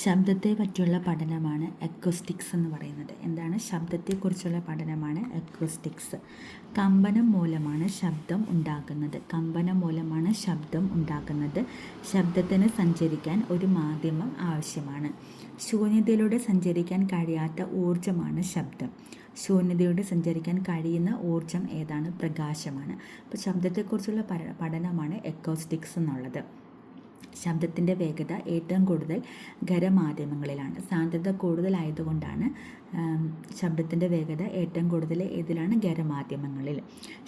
ശബ്ദത്തെ പറ്റിയുള്ള പഠനമാണ് അക്വസ്റ്റിക്സ് എന്ന് പറയുന്നത്. എന്താണ്? ശബ്ദത്തെക്കുറിച്ചുള്ള പഠനമാണ് അക്വസ്റ്റിക്സ്. കമ്പനം മൂലമാണ് ശബ്ദം ഉണ്ടാകുന്നത്. കമ്പനം മൂലമാണ് ശബ്ദം ഉണ്ടാകുന്നത്. ശബ്ദത്തിന് സഞ്ചരിക്കാൻ ഒരു മാധ്യമം ആവശ്യമാണ്. ശൂന്യതയിലൂടെ സഞ്ചരിക്കാൻ കഴിയാത്ത ഊർജ്ജമാണ് ശബ്ദം. ശൂന്യതയോടെ സഞ്ചരിക്കാൻ കഴിയുന്ന ഊർജ്ജം ഏതാണ്? പ്രകാശമാണ്. അപ്പോൾ ശബ്ദത്തെക്കുറിച്ചുള്ള പഠനമാണ് അക്വസ്റ്റിക്സ് എന്നുള്ളത്. ശബ്ദത്തിൻ്റെ വേഗത ഏറ്റവും കൂടുതൽ ഖരമാധ്യമങ്ങളിലാണ്. സാന്ദ്രത കൂടുതലായതുകൊണ്ടാണ് ശബ്ദത്തിൻ്റെ വേഗത ഏറ്റവും കൂടുതൽ ഏതിലാണ്? ഖരമാധ്യമങ്ങളിൽ.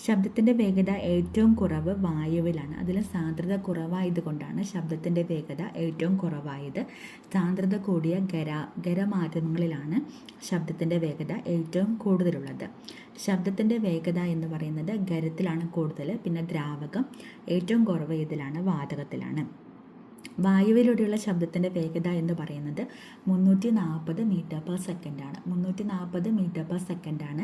ശബ്ദത്തിൻ്റെ വേഗത ഏറ്റവും കുറവ് വായുവിലാണ്. അതിൽ സാന്ദ്രത കുറവായതുകൊണ്ടാണ് ശബ്ദത്തിൻ്റെ വേഗത ഏറ്റവും കുറവായത്. സാന്ദ്രത കൂടിയ ഖരമാധ്യമങ്ങളിലാണ് ശബ്ദത്തിൻ്റെ വേഗത ഏറ്റവും കൂടുതലുള്ളത്. ശബ്ദത്തിൻ്റെ വേഗത എന്ന് പറയുന്നത് ഖരത്തിലാണ് കൂടുതൽ. പിന്നെ ദ്രാവകം ഏറ്റവും കുറവ് ഇതിലാണ്? വാതകത്തിലാണ്. വായുവിലൂടെയുള്ള ശബ്ദത്തിൻ്റെ വേഗത എന്ന് പറയുന്നത് 340 മീറ്റർ പെർ സെക്കൻഡാണ്. 340 മീറ്റർ പെർ സെക്കൻഡാണ്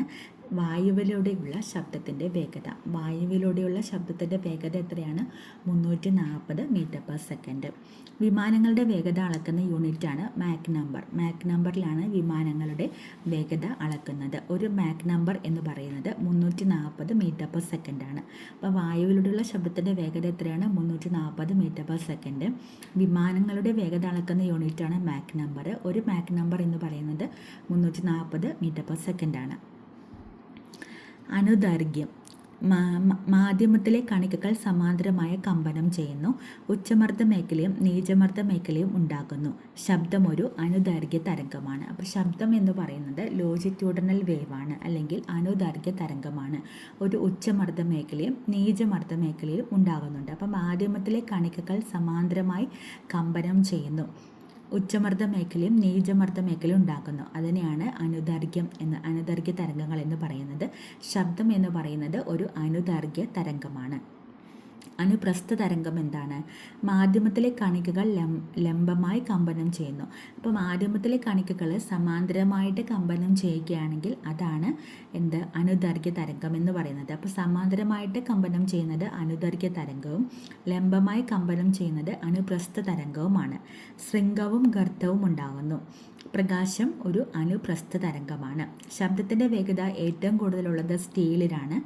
വായുവിലൂടെയുള്ള ശബ്ദത്തിൻ്റെ വേഗത. വായുവിലൂടെയുള്ള ശബ്ദത്തിൻ്റെ വേഗത എത്രയാണ്? 340 മീറ്റർ പെർ സെക്കൻഡ്. വിമാനങ്ങളുടെ വേഗത അളക്കുന്ന യൂണിറ്റാണ് മാക് നമ്പർ. മാക് നമ്പറിലാണ് വിമാനങ്ങളുടെ വേഗത അളക്കുന്നത്. ഒരു മാക് നമ്പർ എന്ന് പറയുന്നത് 340 മീറ്റർ പെർ സെക്കൻഡാണ്. അപ്പോൾ വായുവിലൂടെയുള്ള ശബ്ദത്തിൻ്റെ വേഗത എത്രയാണ്? 340 മീറ്റർ പെർ സെക്കൻഡ്. വിമാനങ്ങളുടെ വേഗത അളക്കുന്ന യൂണിറ്റാണ് മാക് നമ്പർ. ഒരു മാക് നമ്പർ എന്ന് പറയുന്നത് 340 മീറ്റർ പെർ സെക്കൻഡാണ്. അനുദൈർഘ്യം. മാധ്യമത്തിലെ കണികകൾ സമാന്തരമായ കമ്പനം ചെയ്യുന്നു. ഉച്ചമർദ്ദ മേഖലയും നീചമർദ്ദ മേഖലയും ഉണ്ടാകുന്നു. ശബ്ദം ഒരു അനുദൈർഘ്യ തരംഗമാണ്. അപ്പോൾ ശബ്ദം എന്ന് പറയുന്നത് ലോജിറ്റ്യൂഡിനൽ വേവാണ്, അല്ലെങ്കിൽ അനുദൈർഘ്യ തരംഗമാണ്. ഒരു ഉച്ചമർദ്ദ മേഖലയും നീചമർദ്ദ മേഖലയും ഉണ്ടാകുന്നുണ്ട്. അപ്പോൾ മാധ്യമത്തിലെ കണികകൾ സമാന്തരമായി കമ്പനം ചെയ്യുന്നു. ഉച്ചമർദ്ദ മേഖലയും നീചമർദ്ദ മേഖലയും ഉണ്ടാക്കുന്നു. അതിനെയാണ് അനുദൈർഘ്യ തരംഗങ്ങൾ എന്ന് പറയുന്നത്. ശബ്ദം എന്ന് പറയുന്നത് ഒരു അനുദൈർഘ്യ തരംഗമാണ്. അനുപ്രസ്ഥ തരംഗം എന്താണ്? മാധ്യമത്തിലെ കണികകൾ ലംബമായി കമ്പനം ചെയ്യുന്നു. അപ്പോൾ മാധ്യമത്തിലെ കണികകൾ സമാന്തരമായിട്ട് കമ്പനം ചെയ്യുകയാണെങ്കിൽ അതാണ് അനുദൈർഘ്യ തരംഗം എന്ന് പറയുന്നത്. അപ്പോൾ സമാന്തരമായിട്ട് കമ്പനം ചെയ്യുന്നത് അനുദൈർഘ്യ തരംഗവും ലംബമായി കമ്പനം ചെയ്യുന്നത് അനുപ്രസ്ഥ തരംഗവുമാണ്. ശൃംഗവും ഗർത്തവും ഉണ്ടാകുന്നു. പ്രകാശം ഒരു അനുപ്രസ്ഥ തരംഗമാണ്. ശബ്ദത്തിൻ്റെ വേഗത ഏറ്റവും കൂടുതലുള്ളത് സ്റ്റീലിലാണ്.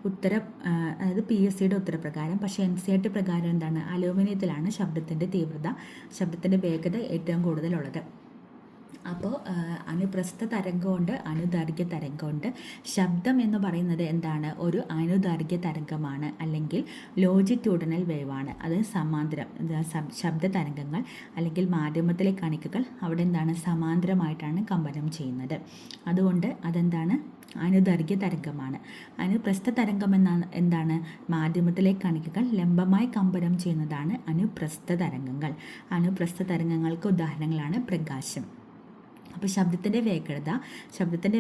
അതായത് PSCയുടെ ഉത്തരപ്രകാരം. പക്ഷേ NCERT പ്രകാരം എന്താണ്? അലൂമിനിയത്തിലാണ് ശബ്ദത്തിൻ്റെ വേഗത ഏറ്റവും കൂടുതലുള്ളത്. അപ്പോൾ അനുപ്രസ്ഥ തരംഗമുണ്ട്, അനുദൈർഘ്യ തരംഗമുണ്ട്. ശബ്ദം എന്ന് പറയുന്നത് എന്താണ്? ഒരു അനുദൈർഘ്യ തരംഗമാണ്, അല്ലെങ്കിൽ ലോജിറ്റ്യൂഡിനൽ വേവാണ്. അത് സമാന്തരം ശബ്ദ തരംഗങ്ങൾ അല്ലെങ്കിൽ മാധ്യമത്തിലെ കണികകൾ അവിടെ എന്താണ്? സമാന്തരമായിട്ടാണ് കമ്പനം ചെയ്യുന്നത്. അതുകൊണ്ട് അതെന്താണ്? അനുദൈർഘ്യ തരംഗമാണ്. അനുപ്രസ്ഥ തരംഗം എന്താണ്? മാധ്യമത്തിലെ കണികകൾ ലംബമായി കമ്പനം ചെയ്യുന്നതാണ് അനുപ്രസ്ഥ തരംഗങ്ങൾ. അനുപ്രസ്ഥ തരംഗങ്ങൾക്ക് ഉദാഹരണങ്ങളാണ് പ്രകാശം. അപ്പോൾ ശബ്ദത്തിൻ്റെ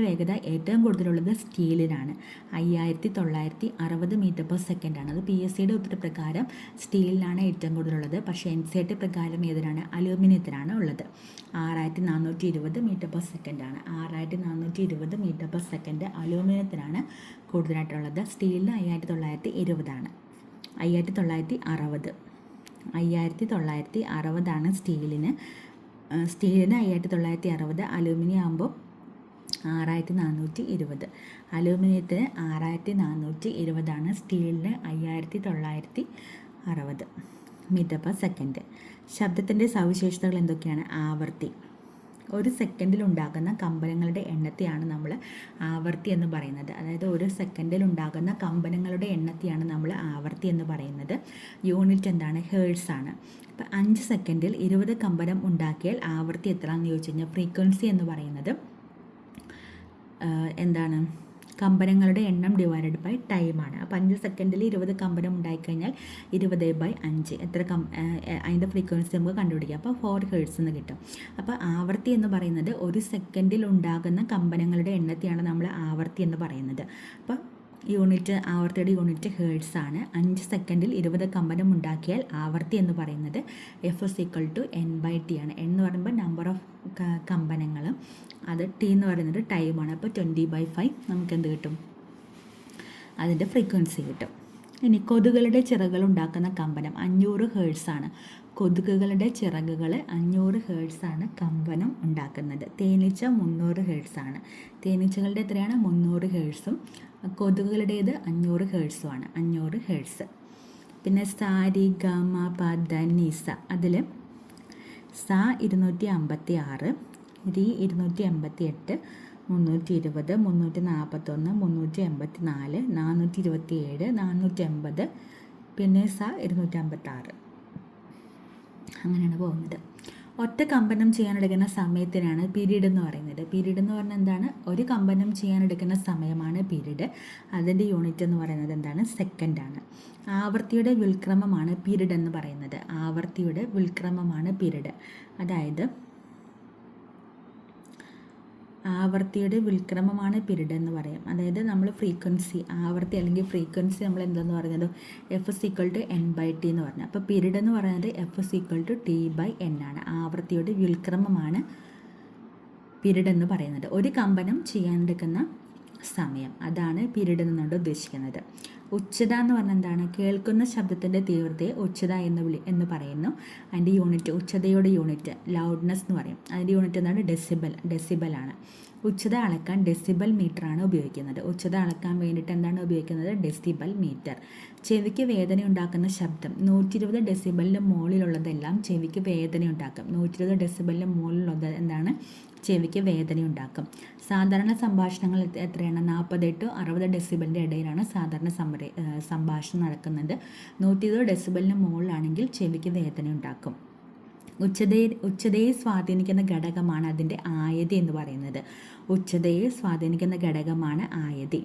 വേഗത ഏറ്റവും കൂടുതലുള്ളത് സ്റ്റീലിനാണ്. 5960 മീറ്റർ പെർ സെക്കൻഡാണ്. അത് PSCയുടെ ഉത്തരപ്രകാരം സ്റ്റീലിനാണ് ഏറ്റവും കൂടുതലുള്ളത്. പക്ഷേ NCERT പ്രകാരം ഏതിനാണ്? അലൂമിനിയത്തിനാണ് ഉള്ളത്. 6420 മീറ്റർ പെർ സെക്കൻഡാണ്. 6420 മീറ്റർ പെർ സെക്കൻഡ് അലൂമിനിയത്തിനാണ് കൂടുതലായിട്ടുള്ളത്. സ്റ്റീലിന് 5920 5960 5960 സ്റ്റീലിന് 5960. അലൂമിനിയം ആകുമ്പോൾ 6420. അലൂമിനിയത്തിന് 6420, സ്റ്റീലിന് 5960 മീറ്റർ പെർ സെക്കൻഡ്. ശബ്ദത്തിൻ്റെ സവിശേഷതകൾ എന്തൊക്കെയാണ്? ആവൃത്തി. ഒരു സെക്കൻഡിൽ ഉണ്ടാകുന്ന കമ്പനങ്ങളുടെ എണ്ണത്തെയാണ് നമ്മൾ ആവൃത്തി എന്ന് പറയുന്നത്. അതായത് ഒരു സെക്കൻഡിൽ ഉണ്ടാകുന്ന കമ്പനങ്ങളുടെ എണ്ണത്തെയാണ് നമ്മൾ ആവൃത്തി എന്ന് പറയുന്നത്. യൂണിറ്റ് എന്താണ്? ഹേർട്സ് ആണ്. അപ്പോൾ 5 സെക്കൻഡിൽ 20 കമ്പനം ഉണ്ടാക്കിയാൽ ആവൃത്തി എത്രയാണെന്ന് ചോദിച്ചു കഴിഞ്ഞാൽ ഫ്രീക്വൻസി എന്ന് പറയുന്നത് എന്താണ്? കമ്പനങ്ങളുടെ എണ്ണം ഡിവൈഡഡ് ബൈ ടൈമാണ്. അപ്പോൾ 5 സെക്കൻഡിൽ 20 കമ്പനം ഉണ്ടായിക്കഴിഞ്ഞാൽ 20/5 അതിൻ്റെ ഫ്രീക്വൻസി നമുക്ക് കണ്ടുപിടിക്കാം. അപ്പോൾ 4 ഹെർട്സ് എന്ന് കിട്ടും. അപ്പോൾ ആവൃത്തി എന്ന് പറയുന്നത് ഒരു സെക്കൻഡിൽ ഉണ്ടാകുന്ന കമ്പനങ്ങളുടെ എണ്ണത്തെയാണ് നമ്മൾ ആവൃത്തി എന്ന് പറയുന്നത്. അപ്പോൾ ആവൃത്തിയുടെ യൂണിറ്റ് ഹേർട്സ് ആണ്. 5 സെക്കൻഡിൽ 20 കമ്പനം ഉണ്ടാക്കിയാൽ ആവൃത്തി എന്ന് പറയുന്നത് F=N/T ആണ്. എന്ന് പറയുമ്പോൾ നമ്പർ ഓഫ് കമ്പനങ്ങൾ, അത് T എന്ന് പറയുന്നത് ടൈമാണ്. അപ്പോൾ 20/5 നമുക്ക് എന്ത് കിട്ടും? അതിൻ്റെ ഫ്രീക്വൻസി കിട്ടും. ഇനി കൊതുകുകളുടെ ചിറകുകൾ ഉണ്ടാക്കുന്ന കമ്പനം 500 ഹേർട്സ് ആണ്. കൊതുകുകളുടെ ചിറകുകൾ 500 ഹേർട്സാണ് കമ്പനം ഉണ്ടാക്കുന്നത്. തേനീച്ച 300 ഹേർട്സാണ്. തേനീച്ചകളുടെ എത്രയാണ്? 300 ഹേർട്സും കൊതുകുകളുടേത് 500 ഹേർട്സുമാണ്. 500 ഹേർട്സ്. പിന്നെ സാരി ഗമ പദ നിസ, അതിൽ സ 256, രി 288, 320, 341, 384, 427, 480, പിന്നെ സ 256. അങ്ങനെയാണ് പോകുന്നത്. ഒറ്റ കമ്പനം ചെയ്യാനെടുക്കുന്ന സമയത്തിനാണ് പീരീഡ് എന്ന് പറയുന്നത്. പീരീഡ് എന്ന് പറഞ്ഞാൽ എന്താണ്? ഒരു കമ്പനം ചെയ്യാനെടുക്കുന്ന സമയമാണ് പീരീഡ്. അതിൻ്റെ യൂണിറ്റ് എന്ന് പറയുന്നത് എന്താണ്? സെക്കൻഡാണ്. ആവർത്തിയുടെ വ്യുൽക്രമമാണ് പീരീഡ് എന്ന് പറയുന്നത്. ആവർത്തിയുടെ വ്യുൽക്രമമാണ് പീരീഡ്. അതായത് ആവർത്തിയുടെ വ്യുൽക്രമമാണ് പീരീഡ് എന്ന് പറയും. അതായത് നമ്മൾ ഫ്രീക്വൻസി, ആവർത്തി അല്ലെങ്കിൽ ഫ്രീക്വൻസി നമ്മൾ എന്തെന്ന് പറയുന്നത് F=N/T എന്ന് പറഞ്ഞു. അപ്പോൾ പീരീഡ് എന്ന് പറയുന്നത് F=T/N ആണ്. ആവർത്തിയുടെ വ്യുൽക്രമമാണ് പീരീഡ് എന്ന് പറയുന്നത്. ഒരു കമ്പനം ചെയ്യാനെടുക്കുന്ന സമയം, അതാണ് പീരീഡ് എന്നുകൊണ്ട് ഉദ്ദേശിക്കുന്നത്. ഉച്ചത എന്ന് പറഞ്ഞാൽ എന്താണ്? കേൾക്കുന്ന ശബ്ദത്തിൻ്റെ തീവ്രതയെ ഉച്ചത എന്ന് പറയുന്നു. അതിൻ്റെ യൂണിറ്റ്, ഉച്ചതയുടെ യൂണിറ്റ് ലൗഡ്നെസ് എന്ന് പറയും. അതിൻ്റെ യൂണിറ്റ് എന്താണ്? ഡെസിബൽ ആണ്. ഉച്ചത അളക്കാൻ ഡെസിബൽ മീറ്ററാണ് ഉപയോഗിക്കുന്നത്. ഉച്ചത അളക്കാൻ വേണ്ടിയിട്ട് എന്താണ് ഉപയോഗിക്കുന്നത്? Decibel meter. ചെവിക്ക് വേദന ഉണ്ടാക്കുന്ന ശബ്ദം 120 ഡെസിബലിന് മുകളിലുള്ളതെല്ലാം ചെവിക്ക് വേദന ഉണ്ടാക്കും. 120 ഡെസിബലിന് മുകളിലുള്ളത് എന്താണ്? ചെവിക്ക് വേദന ഉണ്ടാക്കും. സാധാരണ സംഭാഷണങ്ങൾ എത്രയാണ്? 48-60 ഡെസിബലിൻ്റെ ഇടയിലാണ് സാധാരണ സംഭാഷണം നടക്കുന്നത്. 120 ഡെസിബലിന് മുകളിലാണെങ്കിൽ ചെവിക്ക് വേദന ഉണ്ടാക്കും. ഉച്ചതയെ സ്വാധീനിക്കുന്ന ഘടകമാണ് അതിൻ്റെ ആയതി എന്ന് പറയുന്നത്. ഉച്ചതയെ സ്വാധീനിക്കുന്ന ഘടകമാണ് ആയതി.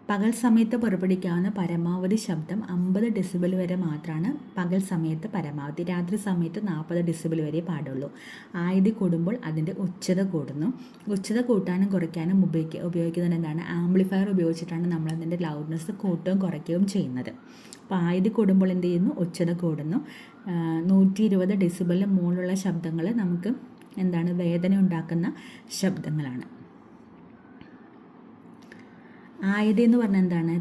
പകൽ സമയത്ത് പുറപ്പെടുവിക്കാവുന്ന പരമാവധി ശബ്ദം 50 ഡെസിബൽ വരെ മാത്രമാണ് പകൽ സമയത്ത് പരമാവധി. രാത്രി സമയത്ത് 40 ഡെസിബൽ വരെ പാടുള്ളൂ. ആയതി കൂടുമ്പോൾ അതിൻ്റെ ഉച്ചത കൂടുന്നു. ഉച്ചത കൂട്ടാനും കുറയ്ക്കാനും ഉപയോഗിക്കുന്നത് എന്താണ്? ആംപ്ലിഫയർ ഉപയോഗിച്ചിട്ടാണ് നമ്മൾ അതിൻ്റെ ലൗഡ്നെസ് കൂട്ടുകയും കുറയ്ക്കുകയും ചെയ്യുന്നത്. അപ്പോൾ ആയതി കൂടുമ്പോൾ എന്ത് ചെയ്യുന്നു? ഉച്ചത കൂടുന്നു. 120 ഡെസിബലിന് മുകളിലുള്ള ശബ്ദങ്ങൾ നമുക്ക് എന്താണ്? വേദന ഉണ്ടാക്കുന്ന ശബ്ദങ്ങളാണ്. ആയതി എന്ന് പറഞ്ഞാൽ എന്താണ്?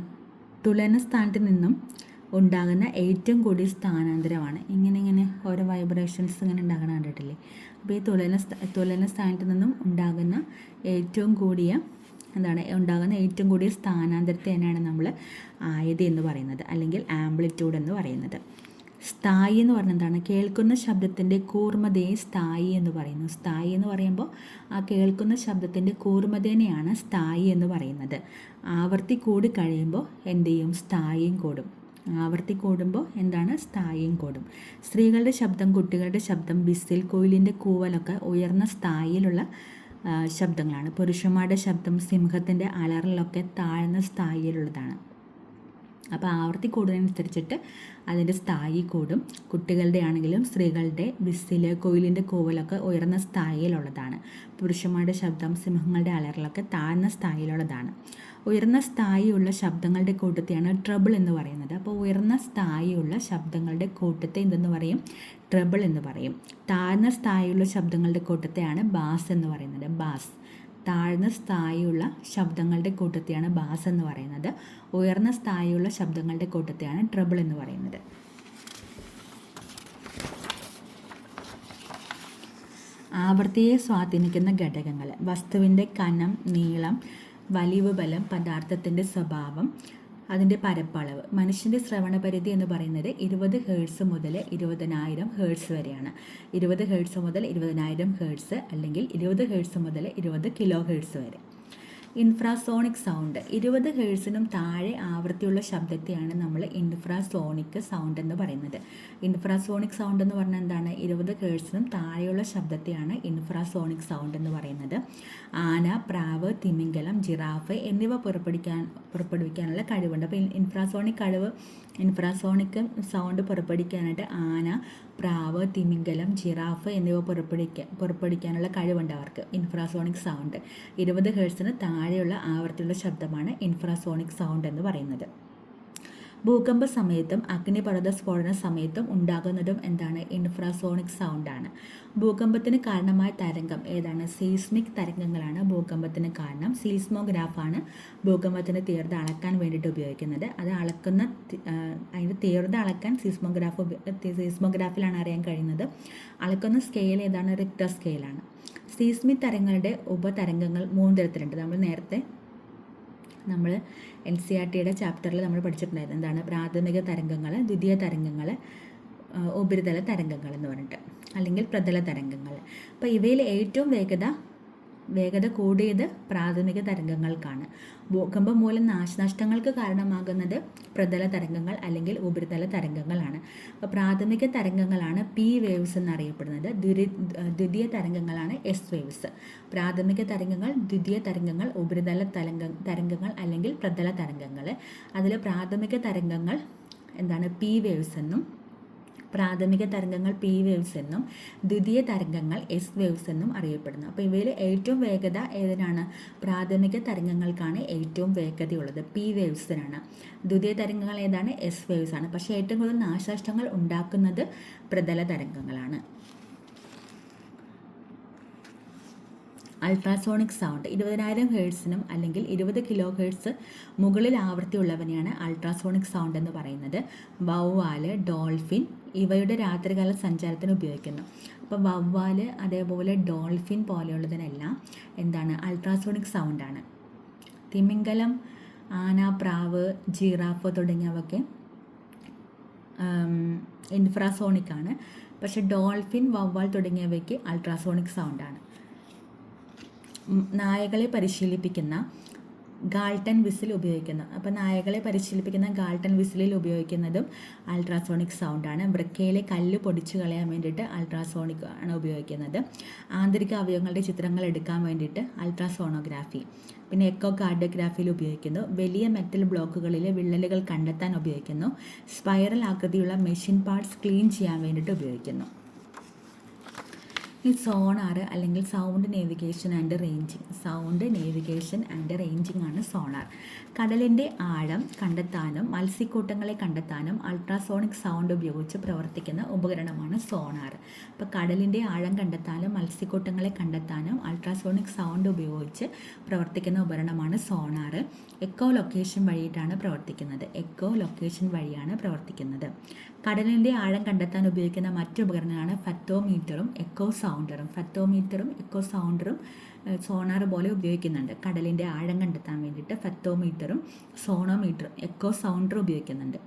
തുലന സ്ഥാനത്ത് നിന്നും ഉണ്ടാകുന്ന ഏറ്റവും കൂടിയ സ്ഥാനാന്തരമാണ്. ഇങ്ങനെ ഓരോ വൈബ്രേഷൻസ് ഇങ്ങനെ ഉണ്ടാകണം കണ്ടിട്ടില്ലേ? അപ്പോൾ ഈ തുലന സ്ഥാനത്ത് നിന്നും ഉണ്ടാകുന്ന ഏറ്റവും കൂടിയ സ്ഥാനാന്തരത്തെ തന്നെയാണ് നമ്മൾ ആയതി എന്ന് പറയുന്നത്, അല്ലെങ്കിൽ ആംപ്ലിറ്റ്യൂഡ് എന്ന് പറയുന്നത്. സ്ഥായി എന്ന് പറഞ്ഞാൽ എന്താണ്? കേൾക്കുന്ന ശബ്ദത്തിൻ്റെ കൂർമ്മതയെ സ്ഥായി എന്ന് പറയുന്നു. സ്ഥായി എന്ന് പറയുമ്പോൾ ആ കേൾക്കുന്ന ശബ്ദത്തിൻ്റെ കൂർമ്മതേനെയാണ് സ്ഥായി എന്ന് പറയുന്നത്. ആവർത്തി കൂടി കഴിയുമ്പോൾ എന്ത് ചെയ്യും? സ്ഥായിയും കൂടും. ആവർത്തി കൂടുമ്പോൾ എന്താണ്? സ്ഥായിയും കൂടും. സ്ത്രീകളുടെ ശബ്ദം, കുട്ടികളുടെ ശബ്ദം, വിസിൽ, കുയിലിൻ്റെ കൂവലൊക്കെ ഉയർന്ന സ്ഥായിയിലുള്ള ശബ്ദങ്ങളാണ്. പുരുഷന്മാരുടെ ശബ്ദം, സിംഹത്തിൻ്റെ അലറലൊക്കെ താഴ്ന്ന സ്ഥായിയിലുള്ളതാണ്. അപ്പോൾ ആവർത്തി കൂടുന്നതനുസരിച്ചിട്ട് അതിൻ്റെ സ്ഥായി കൂടും. കുട്ടികളുടെ ആണെങ്കിലും സ്ത്രീകളുടെ വിസിൽ, കൊയിലിൻ്റെ കൂവലൊക്കെ ഉയർന്ന സ്ഥായിയിലുള്ളതാണ്. പുരുഷന്മാരുടെ ശബ്ദം, സിംഹങ്ങളുടെ അലറലൊക്കെ താഴ്ന്ന സ്ഥായിയിലുള്ളതാണ്. ഉയർന്ന സ്ഥായിയുള്ള ശബ്ദങ്ങളുടെ കൂട്ടത്തെയാണ് ട്രബിൾ എന്ന് പറയുന്നത്. അപ്പോൾ ഉയർന്ന സ്ഥായിയുള്ള ശബ്ദങ്ങളുടെ കൂട്ടത്തെ എന്തെന്ന് പറയും? ട്രബിൾ എന്ന് പറയും. താഴ്ന്ന സ്ഥായിയുള്ള ശബ്ദങ്ങളുടെ കൂട്ടത്തെയാണ് ബാസ് എന്ന് പറയുന്നത്. ബാസ്. താഴ്ന്ന സ്ഥായിയുള്ള ശബ്ദങ്ങളുടെ കൂട്ടത്തെയാണ് ബാസ് എന്ന് പറയുന്നത്. ഉയർന്ന സ്ഥായിയുള്ള ശബ്ദങ്ങളുടെ കൂട്ടത്തെയാണ് ട്രബിൾ എന്ന് പറയുന്നത്. ആവൃത്തിയെ സ്വാധീനിക്കുന്ന ഘടകങ്ങൾ: വസ്തുവിൻ്റെ കനം, നീളം, വലിവ്, ബലം, പദാർത്ഥത്തിൻ്റെ സ്വഭാവം, അതിൻ്റെ പരപ്പളവ്. മനുഷ്യൻ്റെ ശ്രവണപരിധി എന്ന് പറയുന്നത് 20 ഹേർട്സ് മുതൽ 20,000 ഹേർട്സ് വരെയാണ്. 20 ഹേർട്സ് മുതൽ 20,000 ഹേർട്സ്, അല്ലെങ്കിൽ 20 ഹേർട്സ് മുതൽ 20 കിലോ ഹേർട്സ് വരെ. ഇൻഫ്രാസോണിക് സൗണ്ട്: 20 ഹേർട്സിനും താഴെ ആവൃത്തിയുള്ള ശബ്ദത്തെയാണ് നമ്മൾ ഇൻഫ്രാസോണിക് സൗണ്ട് എന്ന് പറയുന്നത്. ഇൻഫ്രാസോണിക് സൗണ്ട് എന്ന് പറഞ്ഞാൽ എന്താണ്? 20 ഹേർട്സിനും താഴെയുള്ള ശബ്ദത്തെയാണ് ഇൻഫ്രാസോണിക് സൗണ്ട് എന്ന് പറയുന്നത്. ആന, പ്രാവ്, തിമിംഗലം, ജിറാഫ് എന്നിവ പുറപ്പെടുവിക്കാനുള്ള കഴിവുണ്ട്. അപ്പോൾ ഇൻഫ്രാസോണിക് സൗണ്ട് പുറപ്പെടുവിക്കാനായിട്ട് ആന, പ്രാവ്, തിമിംഗലം, ജിറാഫ് എന്നിവ പുറപ്പെടുവിക്കാനുള്ള കഴിവുണ്ട് അവർക്ക്. ഇൻഫ്രാസോണിക് സൗണ്ട് 20 ഹേർട്സിന് താഴെയുള്ള ആവർത്തിയുള്ള ശബ്ദമാണ് ഇൻഫ്രാസോണിക് സൗണ്ട് എന്ന് പറയുന്നത്. ഭൂകമ്പ സമയത്തും അഗ്നിപർവ്വത സ്ഫോടന സമയത്തും ഉണ്ടാകുന്നതും എന്താണ്? ഇൻഫ്രാസോണിക് സൗണ്ടാണ്. ഭൂകമ്പത്തിന് കാരണമായ തരംഗം ഏതാണ്? സീസ്മിക് തരംഗങ്ങളാണ് ഭൂകമ്പത്തിന് കാരണം. സീസ്മോഗ്രാഫാണ് ഭൂകമ്പത്തിൻ്റെ തീവ്രത അളക്കാൻ വേണ്ടിയിട്ട് ഉപയോഗിക്കുന്നത്. അത് അളക്കുന്ന അതിൻ്റെ തീവ്രത അളക്കാൻ സീസ്മോഗ്രാഫിലാണ് അറിയാൻ കഴിയുന്നത്. അളക്കുന്ന സ്കെയിൽ ഏതാണ്? റിക്ടർ സ്കെയിലാണ്. സീസ്മിക് തരംഗങ്ങളുടെ ഉപതരംഗങ്ങൾ 3 തരത്തിലുണ്ട്. നമ്മൾ NCERTയുടെ ചാപ്റ്ററിൽ നമ്മൾ പഠിച്ചിട്ടുണ്ടായിരുന്നു. എന്താണ്? പ്രാഥമിക തരംഗങ്ങൾ, ദ്വിതീയ തരംഗങ്ങൾ, ഉപരിതല തരംഗങ്ങൾ എന്ന് പറഞ്ഞിട്ട്, അല്ലെങ്കിൽ പ്രതല തരംഗങ്ങൾ. അപ്പോൾ ഇവയിൽ ഏറ്റവും വേഗത കൂടിയത് പ്രാഥമിക തരംഗങ്ങൾക്കാണ്. ഭൂകമ്പം മൂലം നാശനഷ്ടങ്ങൾക്ക് കാരണമാകുന്നത് പ്രതല തരംഗങ്ങൾ അല്ലെങ്കിൽ ഉപരിതല തരംഗങ്ങളാണ്. അപ്പോൾ പ്രാഥമിക തരംഗങ്ങളാണ് P വേവ്സ് എന്നറിയപ്പെടുന്നത്. ദ്വിതീയ തരംഗങ്ങളാണ് S വേവ്സ്. പ്രാഥമിക തരംഗങ്ങൾ, ദ്വിതീയ തരംഗങ്ങൾ, ഉപരിതല തരംഗങ്ങൾ അല്ലെങ്കിൽ പ്രതല തരംഗങ്ങൾ. അതിൽ പ്രാഥമിക തരംഗങ്ങൾ എന്താണ്? P വേവ്സ് എന്നും, പ്രാഥമിക തരംഗങ്ങൾ P വേവ്സ് എന്നും, ദ്വിതീയ തരംഗങ്ങൾ S വേവ്സ് എന്നും അറിയപ്പെടുന്നു. അപ്പോൾ ഇവയിൽ ഏറ്റവും വേഗത ഏതിനാണ്? പ്രാഥമിക തരംഗങ്ങൾക്കാണ് ഏറ്റവും വേഗതയുള്ളത്, P വേവ്സിനാണ്. ദ്വിതീയ തരംഗങ്ങൾ ഏതാണ്? S വേവ്സ് ആണ്. പക്ഷേ ഏറ്റവും കൂടുതൽ നാശനഷ്ടങ്ങൾ ഉണ്ടാക്കുന്നത് പ്രതല തരംഗങ്ങളാണ്. അൾട്രാസോണിക് സൗണ്ട് 20,000 ഹേർട്സിനും അല്ലെങ്കിൽ 20 കിലോ ഹേർട്സ് മുകളിൽ ആവൃത്തിയുള്ളവനെയാണ് അൾട്രാസോണിക് സൗണ്ട് എന്ന് പറയുന്നത്. വവ്വാല്, ഡോൾഫിൻ ഇവയുടെ രാത്രികാല സഞ്ചാരത്തിന് ഉപയോഗിക്കുന്നു. അപ്പോൾ വവ്വാല് അതേപോലെ ഡോൾഫിൻ പോലെയുള്ളതിനെല്ലാം എന്താണ്? അൾട്രാസോണിക് സൗണ്ടാണ്. തിമിംഗലം, ആന, പ്രാവ്, ജിറാഫ് തുടങ്ങിയവയൊക്കെ ഇൻഫ്രാസോണിക് ആണ്. പക്ഷേ ഡോൾഫിൻ, വവ്വാൽ തുടങ്ങിയവയ്ക്ക് അൾട്രാസോണിക് സൗണ്ടാണ്. നായകളെ പരിശീലിപ്പിക്കുന്ന ഗാൾട്ടൺ വിസിൽ ഉപയോഗിക്കുന്നു. അപ്പോൾ നായകളെ പരിശീലിപ്പിക്കുന്ന ഗാൾട്ടൺ വിസിലിൽ ഉപയോഗിക്കുന്നതും അൾട്രാസോണിക് സൗണ്ടാണ്. വൃക്കയിലെ കല്ല് പൊടിച്ചു കളയാൻ വേണ്ടിയിട്ട് അൾട്രാസോണിക് ആണ് ഉപയോഗിക്കുന്നത്. ആന്തരിക അവയവങ്ങളുടെ ചിത്രങ്ങൾ എടുക്കാൻ വേണ്ടിയിട്ട് അൾട്രാസോണോഗ്രാഫി, പിന്നെ എക്കോ കാർഡിയോഗ്രാഫിയിൽ ഉപയോഗിക്കുന്നു. വലിയ മെറ്റൽ ബ്ലോക്കുകളിലെ വിള്ളലുകൾ കണ്ടെത്താൻ ഉപയോഗിക്കുന്നു. സ്പൈറൽ ആകൃതിയുള്ള മെഷീൻ പാർട്സ് ക്ലീൻ ചെയ്യാൻ വേണ്ടിയിട്ട് ഉപയോഗിക്കുന്നു. ഈ സോണാർ അല്ലെങ്കിൽ സൗണ്ട് നേവിഗേഷൻ ആൻഡ് റേഞ്ചിങ് ആണ് സോണാർ. കടലിൻ്റെ ആഴം കണ്ടെത്താനും മത്സ്യക്കൂട്ടങ്ങളെ കണ്ടെത്താനും അൾട്രാസോണിക് സൗണ്ട് ഉപയോഗിച്ച് പ്രവർത്തിക്കുന്ന ഉപകരണമാണ് സോണാർ. അപ്പോൾ കടലിൻ്റെ ആഴം കണ്ടെത്താനും മത്സ്യക്കൂട്ടങ്ങളെ കണ്ടെത്താനും അൾട്രാസോണിക് സൗണ്ട് ഉപയോഗിച്ച് പ്രവർത്തിക്കുന്ന ഉപകരണമാണ് സോണാർ. എക്കോ ലൊക്കേഷൻ വഴിയാണ് പ്രവർത്തിക്കുന്നത്. കടലിൻ്റെ ആഴം കണ്ടെത്താൻ ഉപയോഗിക്കുന്ന മറ്റു ഉപകരണങ്ങളാണ് ഫത്തോമീറ്ററും എക്കോ സൗണ്ടറും സോണാർ പോലെ ഉപയോഗിക്കുന്നുണ്ട്. കടലിൻ്റെ ആഴം കണ്ടെത്താൻ വേണ്ടിയിട്ട് ഫത്തോമീറ്ററും സോണോമീറ്ററും എക്കോ സൗണ്ടറും ഉപയോഗിക്കുന്നുണ്ട്.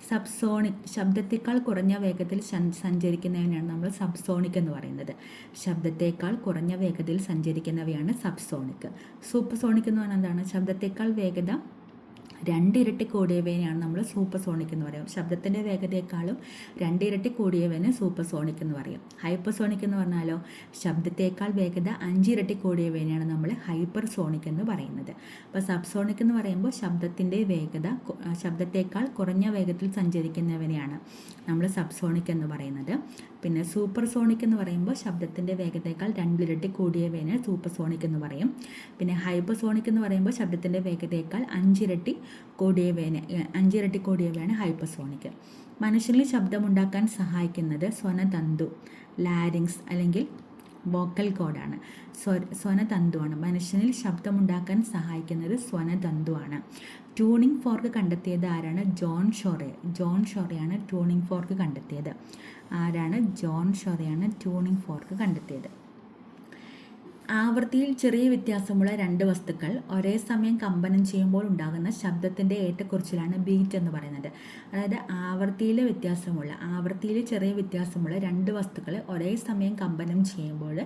സബ്സോണിക്, ശബ്ദത്തേക്കാൾ കുറഞ്ഞ വേഗത്തിൽ സഞ്ചരിക്കുന്നവയാണ് നമ്മൾ സബ്സോണിക് എന്ന് പറയുന്നത്. ശബ്ദത്തേക്കാൾ കുറഞ്ഞ വേഗതയിൽ സഞ്ചരിക്കുന്നവയാണ് സബ്സോണിക്. സൂപ്പർസോണിക് എന്ന് പറഞ്ഞാൽ എന്താണ്? ശബ്ദത്തേക്കാൾ വേഗത 2 ഇരട്ടി കൂടിയവനെയാണ് നമ്മൾ സൂപ്പർസോണിക് എന്ന് പറയും. ശബ്ദത്തിൻ്റെ വേഗതയെക്കാളും 2 ഇരട്ടി കൂടിയവന് സൂപ്പർസോണിക് എന്ന് പറയും. ഹൈപ്പർസോണിക് എന്ന് പറഞ്ഞാലോ ശബ്ദത്തേക്കാൾ വേഗത 5 ഇരട്ടി കൂടിയവനെയാണ് നമ്മൾ ഹൈപ്പർസോണിക് എന്ന് പറയുന്നത്. അപ്പോൾ സബ്സോണിക് എന്ന് പറയുമ്പോൾ ശബ്ദത്തിൻ്റെ വേഗത ശബ്ദത്തേക്കാൾ കുറഞ്ഞ വേഗത്തിൽ സഞ്ചരിക്കുന്നവനെയാണ് നമ്മൾ സബ്സോണിക് എന്ന് പറയുന്നത്. പിന്നെ സൂപ്പർസോണിക് എന്ന് പറയുമ്പോൾ ശബ്ദത്തിൻ്റെ വേഗതയേക്കാൾ 2 ഇരട്ടി കൂടിയവനെ സൂപ്പർസോണിക് എന്ന് പറയും. പിന്നെ ഹൈപ്പർസോണിക് എന്ന് പറയുമ്പോൾ ശബ്ദത്തിൻ്റെ വേഗതയേക്കാൾ 5 ഇരട്ടി കൂടിയവയാണ് ഹൈപ്പർസോണിക്. മനുഷ്യനിൽ ശബ്ദമുണ്ടാക്കാൻ സഹായിക്കുന്നത് സ്വനതന്തു, ലാരിങ്സ് അല്ലെങ്കിൽ വോക്കൽ കോഡാണ്. സ്വനതന്തുവാണ്. മനുഷ്യനിൽ ശബ്ദമുണ്ടാക്കാൻ സഹായിക്കുന്നത് സ്വനതന്തുവാണ്. ട്യൂണിംഗ് ഫോർക്ക് കണ്ടെത്തിയത് ആരാണ്? ജോൺ ഷോറയാണ് ട്യൂണിംഗ് ഫോർക്ക് കണ്ടെത്തിയത്. ട്യൂണിംഗ് ഫോർക്ക് കണ്ടെത്തിയത്. ആവൃത്തിയിൽ ചെറിയ വ്യത്യാസമുള്ള 2 വസ്തുക്കൾ ഒരേ സമയം കമ്പനം ചെയ്യുമ്പോൾ ഉണ്ടാകുന്ന ശബ്ദത്തിൻ്റെ ഏറ്റക്കുറച്ചിലാണ് ബീറ്റ് എന്ന് പറയുന്നത്. അതായത് ആവൃത്തിയിൽ ചെറിയ വ്യത്യാസമുള്ള 2 വസ്തുക്കൾ ഒരേ സമയം കമ്പനം ചെയ്യുമ്പോൾ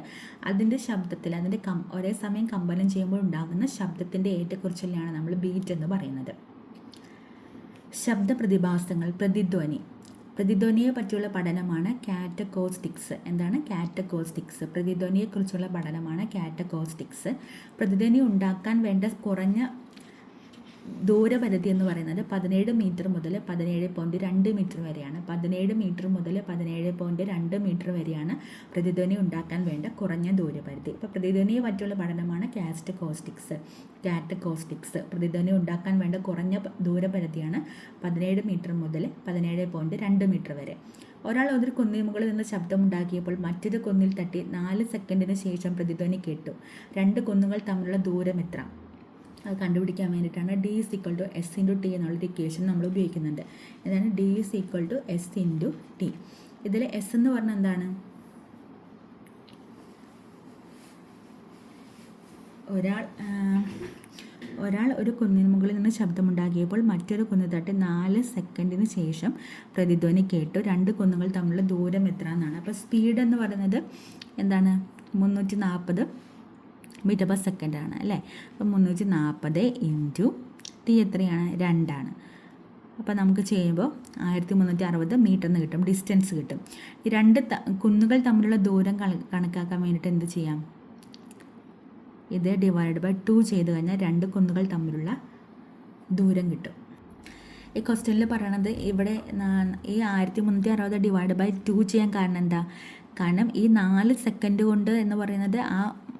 ഒരേ സമയം കമ്പനം ചെയ്യുമ്പോൾ ഉണ്ടാകുന്ന ശബ്ദത്തിൻ്റെ ഏറ്റക്കുറച്ചിലാണ് നമ്മൾ ബീറ്റ് എന്ന് പറയുന്നത്. ശബ്ദ പ്രതിഭാസങ്ങൾ, പ്രതിധ്വനിയെ പറ്റിയുള്ള പഠനമാണ് കാറ്റക്കോസ്റ്റിക്സ്. പ്രതിധ്വനിയെക്കുറിച്ചുള്ള പഠനമാണ് കാറ്റക്കോസ്റ്റിക്സ്. പ്രതിധ്വനി ഉണ്ടാക്കാൻ വേണ്ട ദൂരപരിധി എന്ന് പറയുന്നത് 17 മീറ്റർ മുതൽ 17.2 മീറ്റർ വരെയാണ്. 17 മീറ്റർ മുതൽ 17.2 മീറ്റർ വരെയാണ് പ്രതിധ്വനി ഉണ്ടാക്കാൻ വേണ്ട കുറഞ്ഞ ദൂരപരിധി. ഇപ്പോൾ പ്രതിധ്വനിയെ പറ്റിയുള്ള പഠനമാണ് കാറ്റക്കോസ്റ്റിക്സ്. പ്രതിധ്വനി ഉണ്ടാക്കാൻ വേണ്ട കുറഞ്ഞ ദൂരപരിധിയാണ് 17 മീറ്റർ മുതൽ 17.2 മീറ്റർ വരെ. ഒരാൾ ഒരു കുന്നിന് മുകളിൽ നിന്ന് ശബ്ദമുണ്ടാക്കിയപ്പോൾ മറ്റൊരു കുന്നിൽ തട്ടി 4 സെക്കൻഡിന് ശേഷം പ്രതിധ്വനി കേട്ടു. 2 കുന്നുകൾ തമ്മിലുള്ള ദൂരം എത്ര? അത് കണ്ടുപിടിക്കാൻ വേണ്ടിയിട്ടാണ് D=S/T എന്നുള്ളൊരു ഇക്വേഷൻ നമ്മൾ ഉപയോഗിക്കുന്നുണ്ട്. എന്താണ് D=S/T? ഇതിൽ S എന്ന് പറഞ്ഞാൽ എന്താണ്? ഒരാൾ ഒരു കുന്നിന് മുകളിൽ നിന്ന് ശബ്ദമുണ്ടാക്കിയപ്പോൾ മറ്റൊരു കുന്നിൽ തട്ടി 4 സെക്കൻഡിന് ശേഷം പ്രതിധ്വനി കേട്ടു. 2 കുന്നുകൾ തമ്മിലുള്ള ദൂരം എത്ര എന്നാണ്. അപ്പോൾ സ്പീഡ് എന്ന് പറയുന്നത് എന്താണ്? 340 മീറ്റർ പെർ സെക്കൻഡ് ആണ് അല്ലേ. അപ്പം 340 ഇൻറ്റു T എത്രയാണ്? 2 ആണ്. അപ്പോൾ നമുക്ക് ചെയ്യുമ്പോൾ 1360 മീറ്റർ എന്ന് കിട്ടും, ഡിസ്റ്റൻസ് കിട്ടും. ഈ 2 കുന്നുകൾ തമ്മിലുള്ള ദൂരം കണക്കാക്കാൻ വേണ്ടിയിട്ട് എന്ത് ചെയ്യാം? ഇത് /2 ചെയ്ത് കഴിഞ്ഞാൽ 2 കുന്നുകൾ തമ്മിലുള്ള ദൂരം കിട്ടും. ഈ ക്വസ്റ്റ്യനിൽ പറയണത് ഇവിടെ ഈ 1360 /2 ചെയ്യാൻ കാരണം എന്താ? കാരണം ഈ 4 സെക്കൻഡ് കൊണ്ട് എന്ന് പറയുന്നത്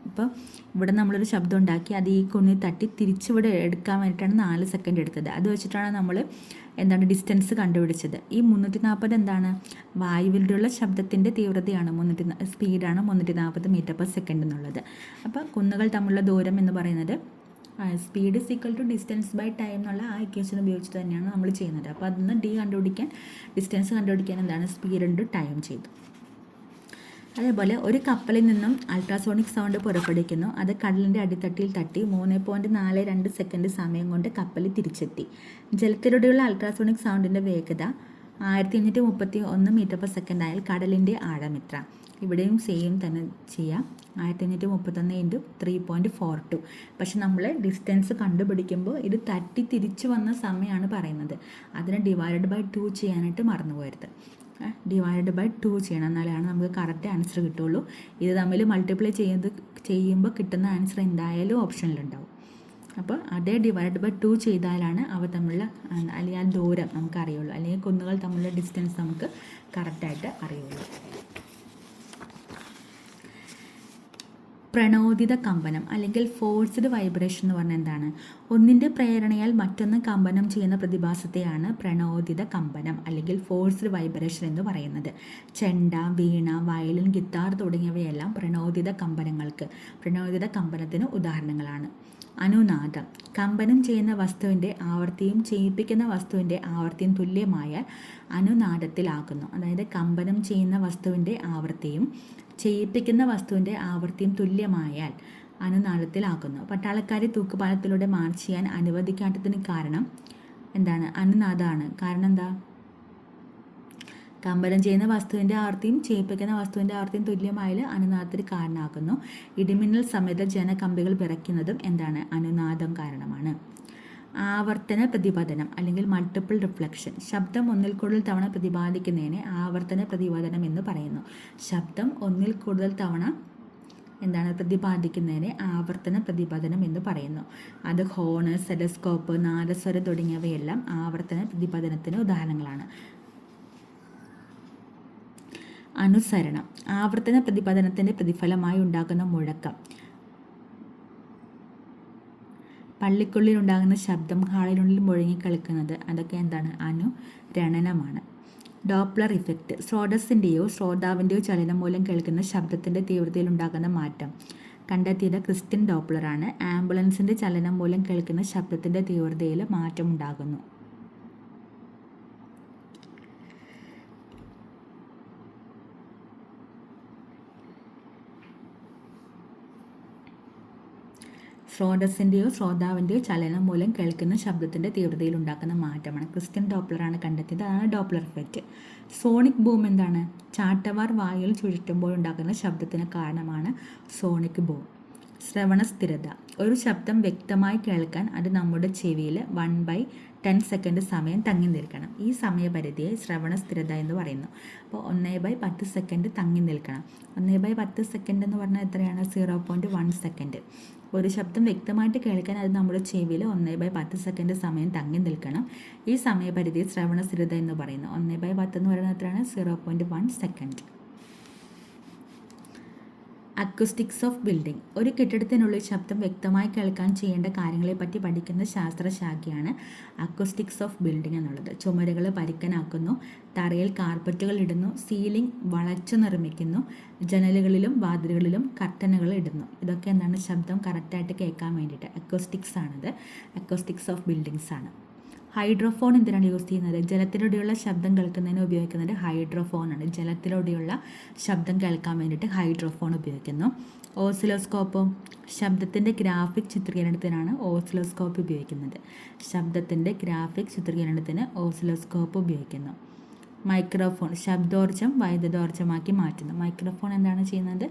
ഇപ്പോൾ ഇവിടെ നമ്മളൊരു ശബ്ദം ഉണ്ടാക്കി അത് ഈ കുന്നിൽ തട്ടി തിരിച്ചിവിടെ എടുക്കാൻ വേണ്ടിയിട്ടാണ് 4 സെക്കൻഡ് എടുത്തത്. അത് വെച്ചിട്ടാണ് നമ്മൾ ഡിസ്റ്റൻസ് കണ്ടുപിടിച്ചത്. ഈ 340 എന്താണ്? വായുവിലുള്ള ശബ്ദത്തിൻ്റെ തീവ്രതയാണ്, സ്പീഡാണ് 340 മീറ്റർ പെർ സെക്കൻഡ് എന്നുള്ളത്. അപ്പോൾ കുന്നുകൾ തമ്മിലുള്ള ദൂരം എന്ന് പറയുന്നത് സ്പീഡ് ഡിസ്റ്റൻസ് ബൈ ടൈം എന്നുള്ള ആ ഇക്വേഷൻ ഉപയോഗിച്ചിട്ട് തന്നെയാണ് നമ്മൾ ചെയ്യുന്നത്. അപ്പോൾ അതിൽ നിന്ന് ഡിസ്റ്റൻസ് കണ്ടുപിടിക്കാൻ എന്താണ്? സ്പീഡ് ടൈം ചെയ്തു. അതേപോലെ ഒരു കപ്പലിൽ നിന്നും അൾട്രാസോണിക് സൗണ്ട് പുറപ്പെടുവിക്കുന്നു. അത് കടലിൻ്റെ അടിത്തട്ടിൽ തട്ടി 3.42 സെക്കൻഡ് സമയം കൊണ്ട് കപ്പലിൽ തിരിച്ചെത്തി. ജലത്തിലൂടെയുള്ള അൾട്രാസോണിക് സൗണ്ടിൻ്റെ വേഗത 1531 മീറ്റർ പെർ സെക്കൻഡ് ആയാൽ കടലിൻ്റെ ആഴം എത്ര? ഇവിടെയും സെയിം തന്നെ ചെയ്യാം. 1531 ഇൻറ്റു 3.42. പക്ഷെ നമ്മൾ ഡിസ്റ്റൻസ് കണ്ടുപിടിക്കുമ്പോൾ ഇത് തട്ടി തിരിച്ചു വന്ന സമയമാണ് പറയുന്നത്. അതിനെ /2 ചെയ്യാനായിട്ട് മറന്നു പോകരുത്. /2 ചെയ്യണം, എന്നാലാണ് നമുക്ക് കറക്റ്റ് ആൻസർ കിട്ടുള്ളൂ. ഇത് തമ്മിൽ മൾട്ടിപ്ലൈ ചെയ്യുമ്പോൾ കിട്ടുന്ന ആൻസർ എന്തായാലും ഓപ്ഷനിലുണ്ടാവും. അപ്പോൾ അതേ /2 ചെയ്താലാണ് അവ തമ്മിലുള്ള അല്ലെങ്കിൽ ആ ദൂരം നമുക്ക് അറിയുള്ളൂ, അല്ലെങ്കിൽ കുന്നുകൾ തമ്മിലുള്ള ഡിസ്റ്റൻസ് നമുക്ക് കറക്റ്റായിട്ട് അറിയുള്ളൂ. പ്രണോദിത കമ്പനം അല്ലെങ്കിൽ ഫോഴ്സ്ഡ് വൈബ്രേഷൻ എന്ന് പറഞ്ഞാൽ എന്താണ്? ഒന്നിൻ്റെ പ്രേരണയാൽ മറ്റൊന്ന് കമ്പനം ചെയ്യുന്ന പ്രതിഭാസത്തെയാണ് പ്രണോദിത കമ്പനം അല്ലെങ്കിൽ ഫോഴ്സ്ഡ് വൈബ്രേഷൻ എന്ന് പറയുന്നത്. ചെണ്ട, വീണ, വയലിൻ, ഗിത്താർ തുടങ്ങിയവയെല്ലാം പ്രണോദിത കമ്പനത്തിന് ഉദാഹരണങ്ങളാണ്. അനുനാദം. കമ്പനം ചെയ്യുന്ന വസ്തുവിൻ്റെ ആവൃത്തിയും ചെയ്യിപ്പിക്കുന്ന വസ്തുവിൻ്റെ ആവൃത്തിയും തുല്യമായാൽ അനുനാദത്തിലാകുന്നു. അതായത് കമ്പനം ചെയ്യുന്ന വസ്തുവിൻ്റെ ആവൃത്തിയും ചെയ്യിപ്പിക്കുന്ന വസ്തുവിൻ്റെ ആവൃത്തിയും തുല്യമായാൽ അനുനാദത്തിലാക്കുന്നു. പട്ടാളക്കാരെ തൂക്കുപാലത്തിലൂടെ മാർച്ച് ചെയ്യാൻ അനുവദിക്കാത്തതിന് കാരണം എന്താണ്? അനുനാദമാണ്. കാരണം എന്താ? കമ്പനം ചെയ്യുന്ന വസ്തുവിൻ്റെ ആവൃത്തിയും ചെയ്യിപ്പിക്കുന്ന വസ്തുവിൻ്റെ ആവൃത്തിയും തുല്യമായാൽ അനുനാദത്തിന് കാരണമാക്കുന്നു. ഇടിമിന്നൽ സമയത്ത് ജനകമ്പികൾ വിറയ്ക്കുന്നതും എന്താണ്? അനുനാദം കാരണമാണ്. ആവർത്തന പ്രതിപതനം അല്ലെങ്കിൽ മൾട്ടിപ്പിൾ റിഫ്ലക്ഷൻ. ശബ്ദം ഒന്നിൽ കൂടുതൽ തവണ പ്രതിപാദിക്കുന്നതിനെ ആവർത്തന പ്രതിപതനം എന്ന് പറയുന്നു. ശബ്ദം ഒന്നിൽ കൂടുതൽ തവണ പ്രതിപാദിക്കുന്നതിനെ ആവർത്തന പ്രതിപതനം എന്ന് പറയുന്നു. അത് ഹോണ്, സെലസ്കോപ്പ്, നാദസ്വരം തുടങ്ങിയവയെല്ലാം ആവർത്തന പ്രതിപതനത്തിന് ഉദാഹരണങ്ങളാണ്. അനുസരണം. ആവർത്തന പ്രതിപതനത്തിൻ്റെ പ്രതിഫലമായി ഉണ്ടാകുന്ന മുഴക്കം. പള്ളിക്കുള്ളിൽ ഉണ്ടാകുന്ന ശബ്ദം ഹാളിനുള്ളിൽ മുഴങ്ങിക്കളിക്കുന്നത് അതൊക്കെ എന്താണ്? അനുരണനമാണ്. Doppler effect. സ്രോതസ്സിൻ്റെയോ ശ്രോതാവിൻ്റെയോ ചലനം മൂലം കേൾക്കുന്ന ശബ്ദത്തിൻ്റെ തീവ്രതയിൽ ഉണ്ടാകുന്ന മാറ്റം കണ്ടെത്തിയത് ക്രിസ്റ്റ്യൻ ഡോപ്ലറാണ്. ആംബുലൻസിൻ്റെ ചലനം മൂലം കേൾക്കുന്ന ശബ്ദത്തിൻ്റെ തീവ്രതയിൽ മാറ്റമുണ്ടാകുന്നു. സ്രോതസ്സിൻ്റെയോ ശ്രോതാവിൻ്റെയോ ചലനം മൂലം കേൾക്കുന്ന ശബ്ദത്തിൻ്റെ തീവ്രതയിൽ ഉണ്ടാക്കുന്ന മാറ്റമാണ് ക്രിസ്റ്റ്യൻ ഡോപ്ലറാണ് കണ്ടെത്തിയത്. അതാണ് ഡോപ്ലർ ഇഫക്റ്റ്. സോണിക് ബൂം എന്താണ്? ചാട്ടവാർ വായുവിൽ ചുഴറ്റുമ്പോൾ ഉണ്ടാക്കുന്ന ശബ്ദത്തിന് കാരണമാണ് സോണിക് ബൂം. ശ്രവണ സ്ഥിരത. ഒരു ശബ്ദം വ്യക്തമായി കേൾക്കാൻ അത് നമ്മുടെ ചെവിയിൽ 1/10 സെക്കൻഡ് സമയം തങ്ങി നിൽക്കണം. ഈ സമയപരിധിയെ ശ്രവണ സ്ഥിരത എന്ന് പറയുന്നു. അപ്പോൾ 1/10 സെക്കൻഡ് തങ്ങി നിൽക്കണം. 1/10 സെക്കൻഡ് എന്ന് പറഞ്ഞാൽ എത്രയാണ്? 0.1 സെക്കൻഡ്. ഒരു ശബ്ദം വ്യക്തമായിട്ട് കേൾക്കാൻ അത് നമ്മുടെ ചെവിയിൽ 1/10 സെക്കൻഡ് സമയം തങ്ങി നിൽക്കണം. ഈ സമയപരിധി ശ്രവണ സ്ഥിരത എന്ന് പറയുന്നു. 1/10 എന്ന് പറയുന്നത് എത്രയാണ്? 0.1 സെക്കൻഡ്. Acoustics of building. ഒരു കെട്ടിടത്തിനുള്ളിൽ ശബ്ദം വ്യക്തമായി കേൾക്കാൻ ചെയ്യേണ്ട കാര്യങ്ങളെപ്പറ്റി പഠിക്കുന്ന ശാസ്ത്രശാഖയാണ് അക്വസ്റ്റിക്സ് ഓഫ് ബിൽഡിംഗ് എന്നുള്ളത്. ചുമരുകൾ പരുക്കനാക്കുന്നു, തറയിൽ കാർപ്പറ്റുകൾ ഇടുന്നു, സീലിംഗ് വളച്ചു നിർമ്മിക്കുന്നു, ജനലുകളിലും വാതിലുകളിലും കർട്ടനുകൾ ഇടുന്നു. ഇതൊക്കെ എന്താണ്? ശബ്ദം കറക്റ്റായിട്ട് കേൾക്കാൻ വേണ്ടിയിട്ട് അക്വസ്റ്റിക്സ് ആണത്. അക്വസ്റ്റിക്സ് ഓഫ് ബിൽഡിങ്സ് ആണ്. ഹൈഡ്രോഫോൺ എന്തിനാണ് യൂസ് ചെയ്യുന്നത്? ജലത്തിലൂടെയുള്ള ശബ്ദം കേൾക്കുന്നതിന് ഉപയോഗിക്കുന്നത് ഹൈഡ്രോഫോണാണ്. ജലത്തിലൂടെയുള്ള ശബ്ദം കേൾക്കാൻ വേണ്ടിയിട്ട് ഹൈഡ്രോഫോൺ ഉപയോഗിക്കുന്നു. ഓസിലോസ്കോപ്പോ? ശബ്ദത്തിൻ്റെ ഗ്രാഫിക് ചിത്രീകരണത്തിനാണ് ഓസിലോസ്കോപ്പ് ഉപയോഗിക്കുന്നത്. ശബ്ദത്തിൻ്റെ ഗ്രാഫിക് ചിത്രീകരണത്തിന് ഓസിലോസ്കോപ്പ് ഉപയോഗിക്കുന്നു. മൈക്രോഫോൺ ശബ്ദോർജ്ജം വൈദ്യുതോർജ്ജമാക്കി മാറ്റുന്നു. മൈക്രോഫോൺ എന്താണ് ചെയ്യുന്നത്?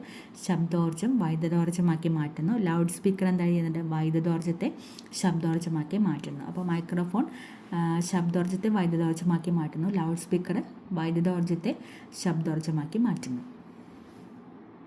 ശബ്ദോർജ്ജം വൈദ്യുതോർജ്ജമാക്കി മാറ്റുന്നു. ലൗഡ് സ്പീക്കർ എന്താണ് ചെയ്യുന്നത്? വൈദ്യുതോർജ്ജത്തെ ശബ്ദോർജ്ജമാക്കി മാറ്റുന്നു. അപ്പോൾ മൈക്രോഫോൺ ശബ്ദോർജ്ജത്തെ വൈദ്യുതോർജ്ജമാക്കി മാറ്റുന്നു. ലൗഡ് സ്പീക്കർ വൈദ്യുതോർജ്ജത്തെ ശബ്ദോർജ്ജമാക്കി മാറ്റുന്നു.